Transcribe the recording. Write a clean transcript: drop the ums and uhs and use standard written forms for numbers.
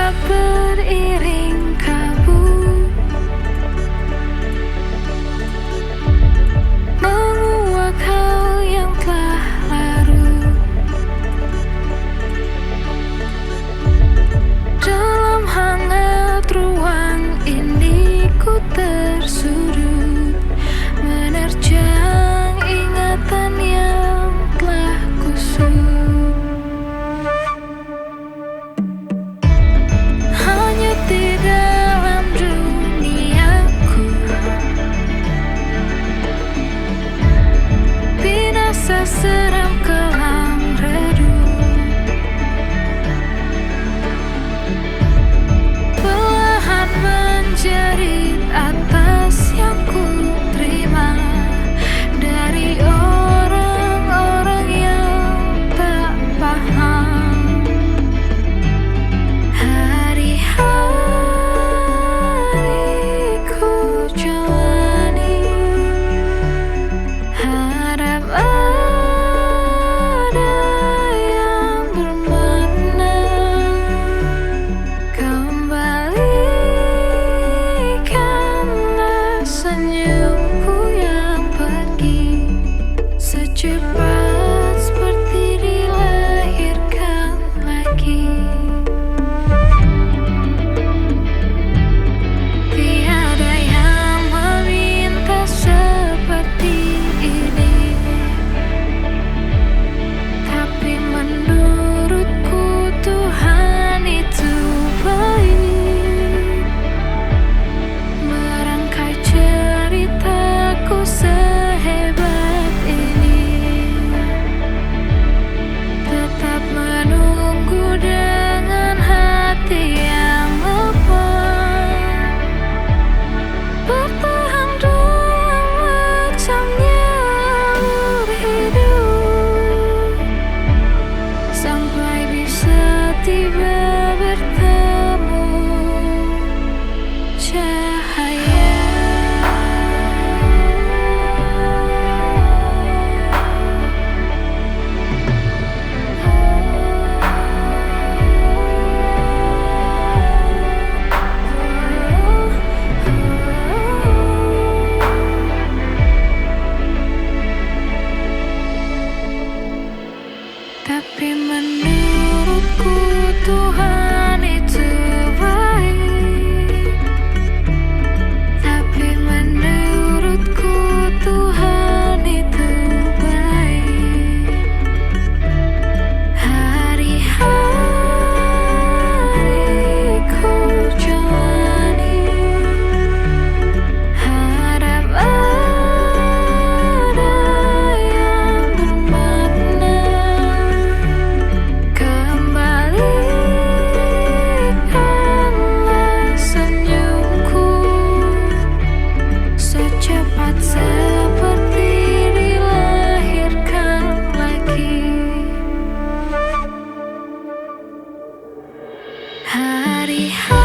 tak beriring kabut, menguak hal yang telah larut. Dalam hangat ruang ini ku tersudut, menerjang ingatan yang telah kusut. Hanya di dalam duniaku, binasa seram kelam redup. Belahan menjerit atas yang ku terima dari orang-orang yang tak paham. Hari-hariku jalani, harap ada yang bermakna. Kembalikanlah senyumku yang pergi secepat seperti dilahirkan lagi. Tiada yang meminta seperti ini, tapi menurutku Tuhan itu baik. Merangkai ceritaku sehebat ini, tetap menunggu dengan hati yang lapang, bertahan dalam macamnya hidup, sampai bisa tiba bertemu cahaya. Tapi menurutku Tuhan itu baik. Tapi menurutku Tuhan itu baik. Hari-hariku jalani, harap ada yang bermakna. Kembalikanlah senyumku secepat seperti dilahirkan lagi. Hari-hari